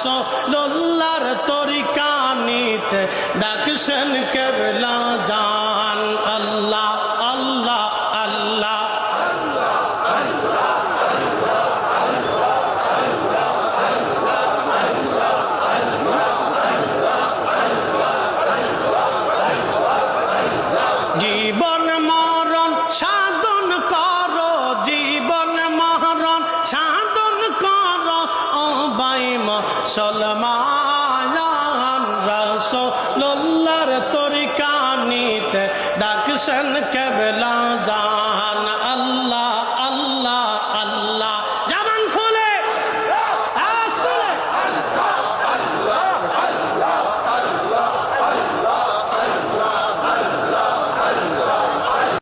রাসূলুল্লাহর তরিকা নিতে ডাকছেন কেবলা জান। আল্লাহ আল্লাহ আল্লাহ জীবন মরণ সাধন করো, জীবন মরণ সাধন করো ও ভাই মুসলমান। রাসূলুল্লাহর তরিকা নিতে ডাকছেন কেবলা